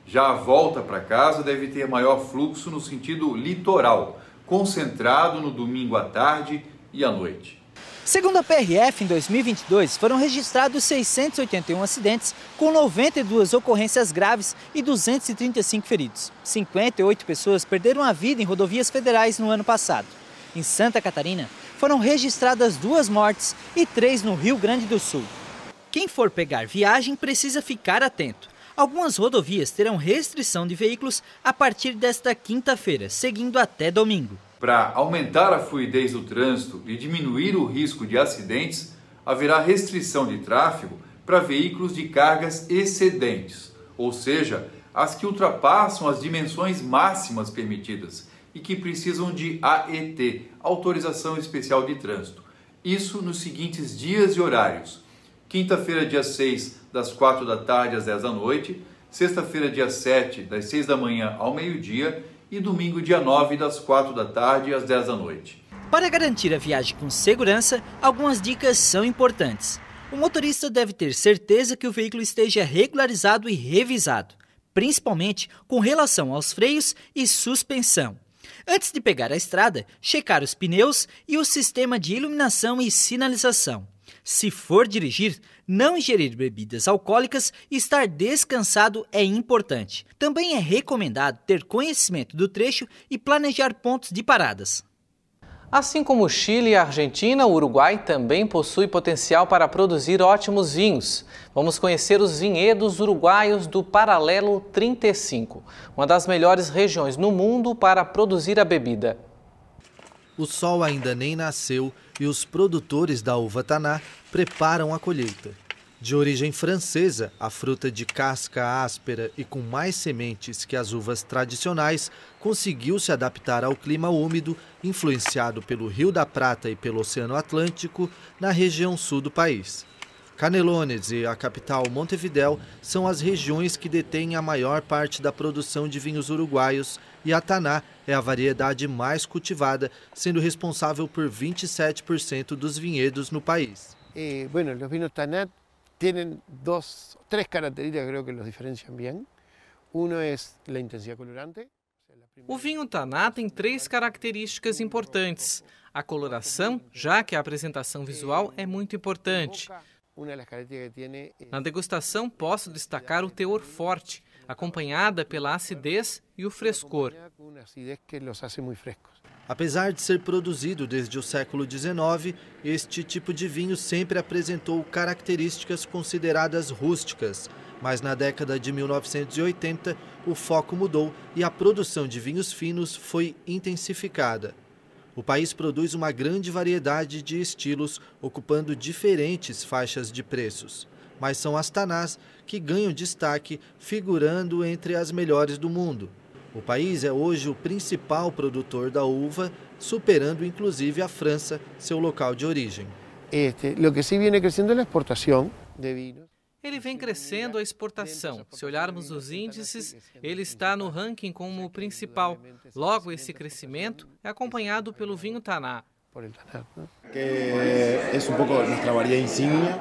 Já a volta para casa deve ter maior fluxo no sentido litoral, concentrado no domingo à tarde e à noite. Segundo a PRF, em 2022 foram registrados 681 acidentes, com 92 ocorrências graves e 235 feridos. 58 pessoas perderam a vida em rodovias federais no ano passado. Em Santa Catarina, foram registradas 2 mortes e 3 no Rio Grande do Sul. Quem for pegar viagem precisa ficar atento. Algumas rodovias terão restrição de veículos a partir desta quinta-feira, seguindo até domingo. Para aumentar a fluidez do trânsito e diminuir o risco de acidentes, haverá restrição de tráfego para veículos de cargas excedentes, ou seja, as que ultrapassam as dimensões máximas permitidas e que precisam de AET, Autorização Especial de Trânsito. Isso nos seguintes dias e horários: quinta-feira, dia 6, das 4 da tarde às 10 da noite, sexta-feira, dia 7, das 6 da manhã ao meio-dia, e domingo, dia 9, das 4 da tarde às 10 da noite. Para garantir a viagem com segurança, algumas dicas são importantes. O motorista deve ter certeza que o veículo esteja regularizado e revisado, principalmente com relação aos freios e suspensão. Antes de pegar a estrada, checar os pneus e o sistema de iluminação e sinalização. Se for dirigir, não ingerir bebidas alcoólicas e estar descansado é importante. Também é recomendado ter conhecimento do trecho e planejar pontos de paradas. Assim como o Chile e a Argentina, o Uruguai também possui potencial para produzir ótimos vinhos. Vamos conhecer os vinhedos uruguaios do Paralelo 35, uma das melhores regiões no mundo para produzir a bebida. O sol ainda nem nasceu e os produtores da uva Taná preparam a colheita. De origem francesa, a fruta de casca áspera e com mais sementes que as uvas tradicionais conseguiu se adaptar ao clima úmido, influenciado pelo Rio da Prata e pelo Oceano Atlântico, na região sul do país. Canelones e a capital Montevidéu são as regiões que detêm a maior parte da produção de vinhos uruguaios e a Taná é a variedade mais cultivada, sendo responsável por 27% dos vinhedos no país. Bueno, los vinos Taná tienen 3 características creo que los diferencian bien. Uno es la intensidad colorante. O vinho Taná tem 3 características importantes. A coloração, já que a apresentação visual é muito importante. Na degustação posso destacar o teor forte, acompanhada pela acidez e o frescor. Apesar de ser produzido desde o século XIX, este tipo de vinho sempre apresentou características consideradas rústicas, mas na década de 1980 o foco mudou e a produção de vinhos finos foi intensificada. O país produz uma grande variedade de estilos, ocupando diferentes faixas de preços. Mas são as Tanás que ganham destaque, figurando entre as melhores do mundo. O país é hoje o principal produtor da uva, superando inclusive a França, seu local de origem. Lo que sí viene creciendo es la exportación de vinos. Ele vem crescendo a exportação. Se olharmos os índices, ele está no ranking como o principal. Logo, esse crescimento é acompanhado pelo vinho Taná.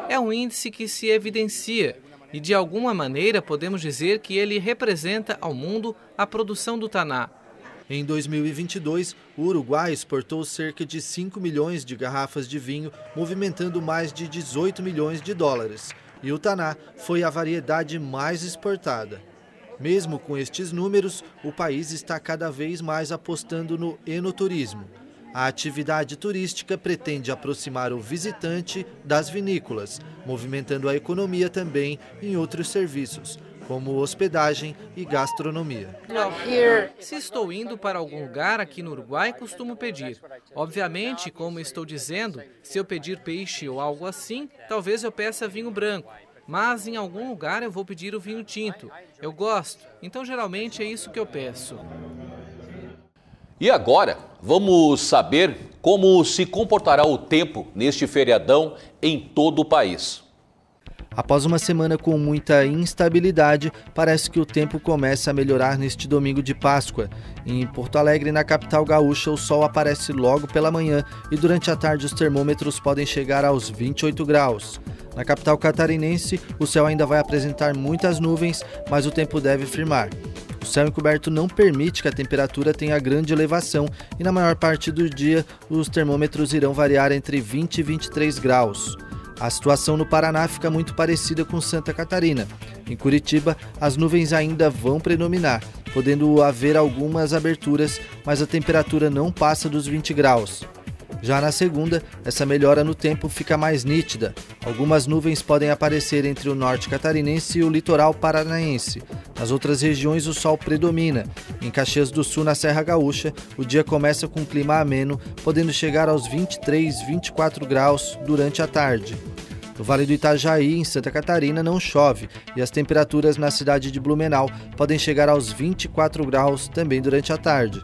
É um índice que se evidencia e, de alguma maneira, podemos dizer que ele representa ao mundo a produção do Taná. Em 2022, o Uruguai exportou cerca de 5 milhões de garrafas de vinho, movimentando mais de 18 milhões de dólares. E o Taná foi a variedade mais exportada. Mesmo com estes números, o país está cada vez mais apostando no enoturismo. A atividade turística pretende aproximar o visitante das vinícolas, movimentando a economia também em outros serviços, como hospedagem e gastronomia. Se estou indo para algum lugar aqui no Uruguai, costumo pedir. Obviamente, como estou dizendo, se eu pedir peixe ou algo assim, talvez eu peça vinho branco. Mas em algum lugar eu vou pedir o vinho tinto. Eu gosto, então geralmente é isso que eu peço. E agora, vamos saber como se comportará o tempo neste feriadão em todo o país. Após uma semana com muita instabilidade, parece que o tempo começa a melhorar neste domingo de Páscoa. Em Porto Alegre, na capital gaúcha, o sol aparece logo pela manhã e durante a tarde os termômetros podem chegar aos 28 graus. Na capital catarinense, o céu ainda vai apresentar muitas nuvens, mas o tempo deve firmar. O céu encoberto não permite que a temperatura tenha grande elevação e na maior parte do dia os termômetros irão variar entre 20 e 23 graus. A situação no Paraná fica muito parecida com Santa Catarina. Em Curitiba, as nuvens ainda vão predominar, podendo haver algumas aberturas, mas a temperatura não passa dos 20 graus. Já na segunda, essa melhora no tempo fica mais nítida. Algumas nuvens podem aparecer entre o norte catarinense e o litoral paranaense. Nas outras regiões, o sol predomina. Em Caxias do Sul, na Serra Gaúcha, o dia começa com clima ameno, podendo chegar aos 23, 24 graus durante a tarde. No Vale do Itajaí, em Santa Catarina, não chove e as temperaturas na cidade de Blumenau podem chegar aos 24 graus também durante a tarde.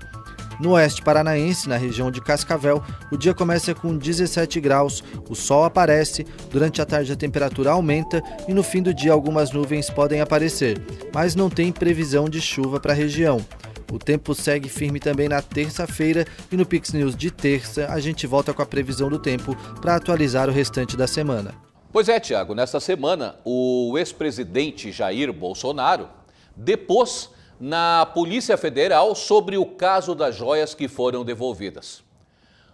No oeste paranaense, na região de Cascavel, o dia começa com 17 graus, o sol aparece, durante a tarde a temperatura aumenta e no fim do dia algumas nuvens podem aparecer, mas não tem previsão de chuva para a região. O tempo segue firme também na terça-feira e no Pix News de terça a gente volta com a previsão do tempo para atualizar o restante da semana. Pois é, Tiago, nesta semana o ex-presidente Jair Bolsonaro depôs na Polícia Federal sobre o caso das joias que foram devolvidas.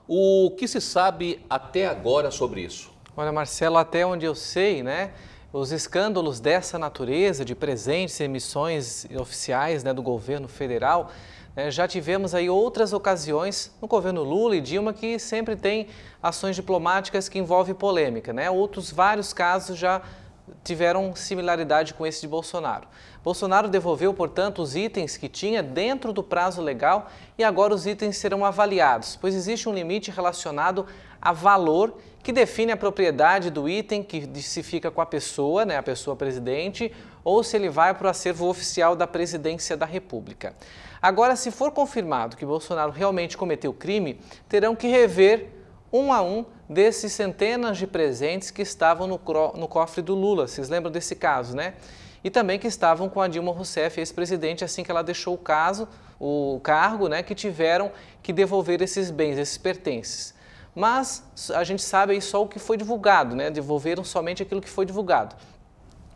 O que se sabe até agora sobre isso? Olha, Marcelo, até onde eu sei, né, os escândalos dessa natureza, de presentes e emissões oficiais, né, do governo federal, já tivemos aí outras ocasiões no governo Lula e Dilma que sempre tem ações diplomáticas que envolvem polêmica, né? Outros vários casos já tiveram similaridade com esse de Bolsonaro. Bolsonaro devolveu, portanto, os itens que tinha dentro do prazo legal e agora os itens serão avaliados, pois existe um limite relacionado a valor que define a propriedade do item que se fica com a pessoa, né, a pessoa presidente, ou se ele vai para o acervo oficial da Presidência da República. Agora, se for confirmado que Bolsonaro realmente cometeu crime, terão que rever um a um desses centenas de presentes que estavam no cofre do Lula. Vocês lembram desse caso, né? E também que estavam com a Dilma Rousseff, ex-presidente, assim que ela deixou o cargo, né, que tiveram que devolver esses bens, esses pertences. Mas a gente sabe aí só o que foi divulgado, né? Devolveram somente aquilo que foi divulgado.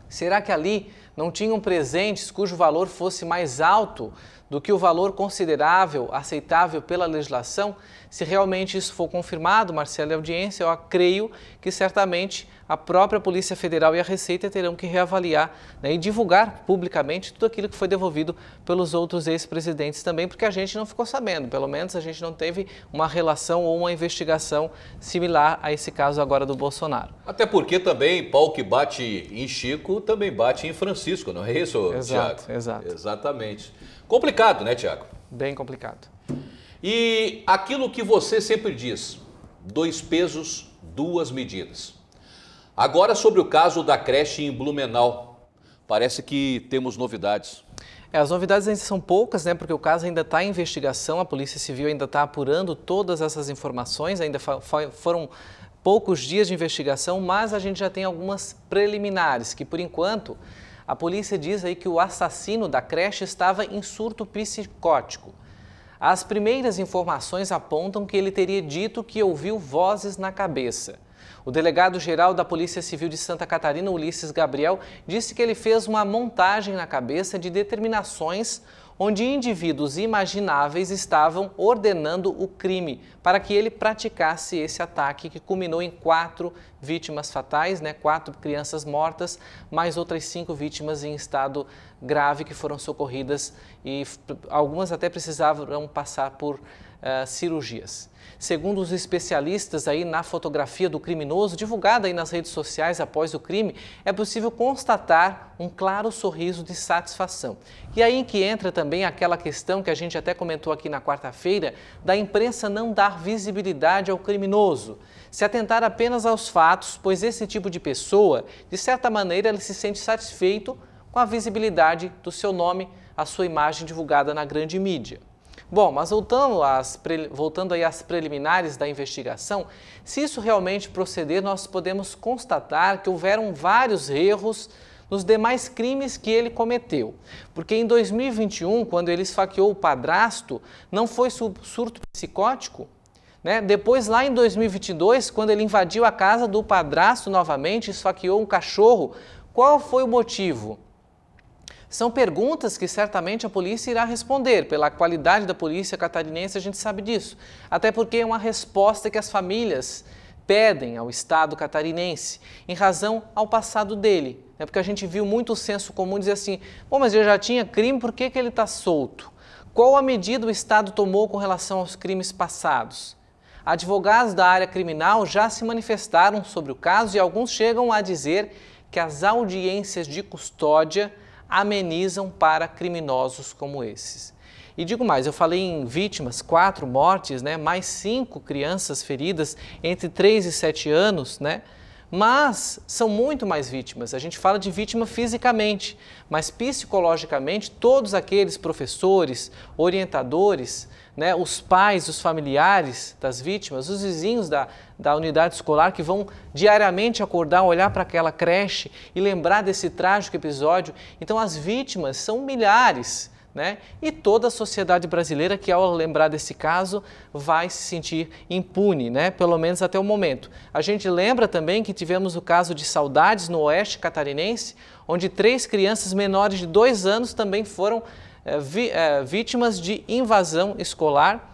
Será que ali não tinham presentes cujo valor fosse mais alto do que o valor considerável, aceitável pela legislação? Se realmente isso for confirmado, Marcelo e audiência, eu creio que certamente a própria Polícia Federal e a Receita terão que reavaliar, né, e divulgar publicamente tudo aquilo que foi devolvido pelos outros ex-presidentes também, porque a gente não ficou sabendo, pelo menos a gente não teve uma relação ou uma investigação similar a esse caso agora do Bolsonaro. Até porque também pau que bate em Chico também bate em Francisco, não é isso, Exato, Tiago? exato. Exatamente. Complicado, né, Tiago? Bem complicado. E aquilo que você sempre diz, 2 pesos, 2 medidas. Agora sobre o caso da creche em Blumenau, parece que temos novidades. As novidades ainda são poucas, né, porque o caso ainda está em investigação, a Polícia Civil ainda está apurando todas essas informações, ainda foram poucos dias de investigação, mas a gente já tem algumas preliminares, que por enquanto a polícia diz aí que o assassino da creche estava em surto psicótico. As primeiras informações apontam que ele teria dito que ouviu vozes na cabeça. O delegado-geral da Polícia Civil de Santa Catarina, Ulisses Gabriel, disse que ele fez uma montagem na cabeça de determinações onde indivíduos imagináveis estavam ordenando o crime para que ele praticasse esse ataque que culminou em 4 vítimas fatais, né? 4 crianças mortas, mais outras 5 vítimas em estado grave que foram socorridas e algumas até precisavam passar por cirurgias. Segundo os especialistas aí na fotografia do criminoso, divulgada aí nas redes sociais após o crime, é possível constatar um claro sorriso de satisfação. E aí que entra também aquela questão que a gente até comentou aqui na quarta-feira, da imprensa não dar visibilidade ao criminoso, se atentar apenas aos fatos, pois esse tipo de pessoa, de certa maneira, ele se sente satisfeito com a visibilidade do seu nome, a sua imagem divulgada na grande mídia. Bom, mas voltando aí às preliminares da investigação, se isso realmente proceder, nós podemos constatar que houveram vários erros nos demais crimes que ele cometeu. Porque em 2021, quando ele esfaqueou o padrasto, não foi surto psicótico? Né? Depois, lá em 2022, quando ele invadiu a casa do padrasto novamente, esfaqueou um cachorro, qual foi o motivo? São perguntas que certamente a polícia irá responder. Pela qualidade da polícia catarinense, a gente sabe disso. Até porque é uma resposta que as famílias pedem ao Estado catarinense em razão ao passado dele. É porque a gente viu muito o senso comum dizer assim, bom, mas ele já tinha crime, por que ele está solto? Qual a medida o Estado tomou com relação aos crimes passados? Advogados da área criminal já se manifestaram sobre o caso e alguns chegam a dizer que as audiências de custódia amenizam para criminosos como esses. E digo mais, eu falei em vítimas, 4 mortes, né, mais 5 crianças feridas entre 3 e 7 anos, né? Mas são muito mais vítimas. A gente fala de vítima fisicamente, mas psicologicamente todos aqueles professores, orientadores, né, os pais, os familiares das vítimas, os vizinhos da unidade escolar que vão diariamente acordar, olhar para aquela creche e lembrar desse trágico episódio. Então as vítimas são milhares. Né? E toda a sociedade brasileira que ao lembrar desse caso vai se sentir impune, né? Pelo menos até o momento. A gente lembra também que tivemos o caso de Saudades no Oeste Catarinense, onde 3 crianças menores de 2 anos também foram vítimas de invasão escolar.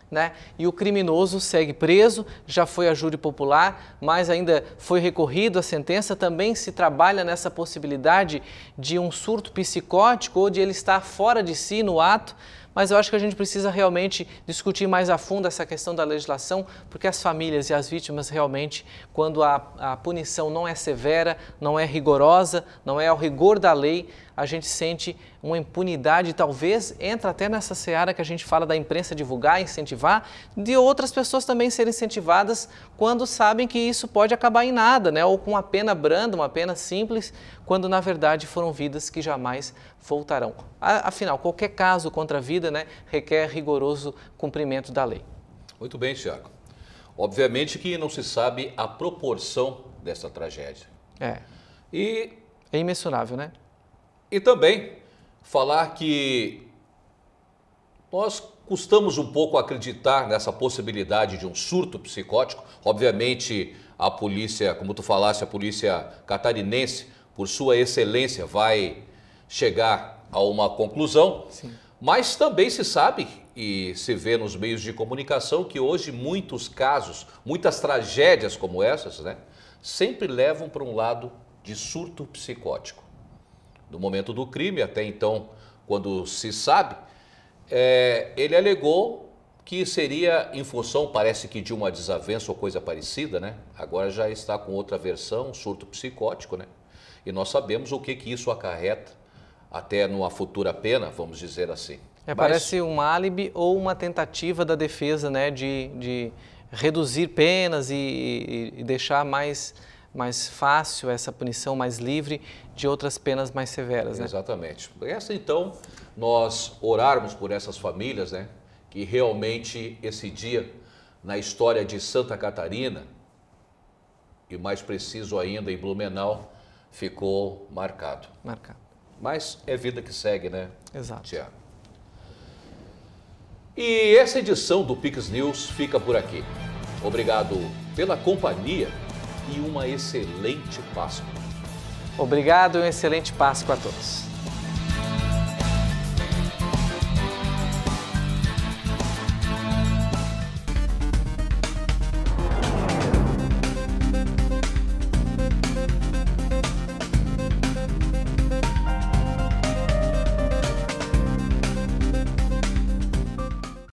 Né? E o criminoso segue preso, já foi a júri popular, mas ainda foi recorrido a sentença. Também se trabalha nessa possibilidade de um surto psicótico ou de ele estar fora de si no ato, mas eu acho que a gente precisa realmente discutir mais a fundo essa questão da legislação, porque as famílias e as vítimas realmente, quando a punição não é severa, não é rigorosa, não é ao rigor da lei, a gente sente uma impunidade, talvez entra até nessa seara que a gente fala da imprensa divulgar, incentivar, de outras pessoas também serem incentivadas quando sabem que isso pode acabar em nada, né? Ou com uma pena branda, uma pena simples, quando na verdade foram vidas que jamais voltarão. Afinal, qualquer caso contra a vida, né, requer rigoroso cumprimento da lei. Muito bem, Thiago. Obviamente que não se sabe a proporção dessa tragédia. É imensurável, né? E também falar que nós custamos um pouco acreditar nessa possibilidade de um surto psicótico. Obviamente a polícia, como tu falaste, a polícia catarinense, por sua excelência, vai chegar a uma conclusão. Sim. Mas também se sabe e se vê nos meios de comunicação que hoje muitos casos, muitas tragédias como essas, né, sempre levam para um lado de surto psicótico. No momento do crime, até então, quando se sabe, ele alegou que seria em função, parece que de uma desavença ou coisa parecida, né? Agora já está com outra versão, surto psicótico, né? E nós sabemos o que isso acarreta até numa futura pena, vamos dizer assim. Parece um álibi ou uma tentativa da defesa, né, de reduzir penas e deixar mais fácil essa punição, mais livre de outras penas mais severas, né? Exatamente. Essa, então, nós orarmos por essas famílias, né? Que realmente esse dia, na história de Santa Catarina, e mais preciso ainda em Blumenau, ficou marcado. Mas é vida que segue, né? Exato. Tiago. E essa edição do Pix News fica por aqui. Obrigado pela companhia e uma excelente Páscoa. Obrigado e uma excelente Páscoa a todos.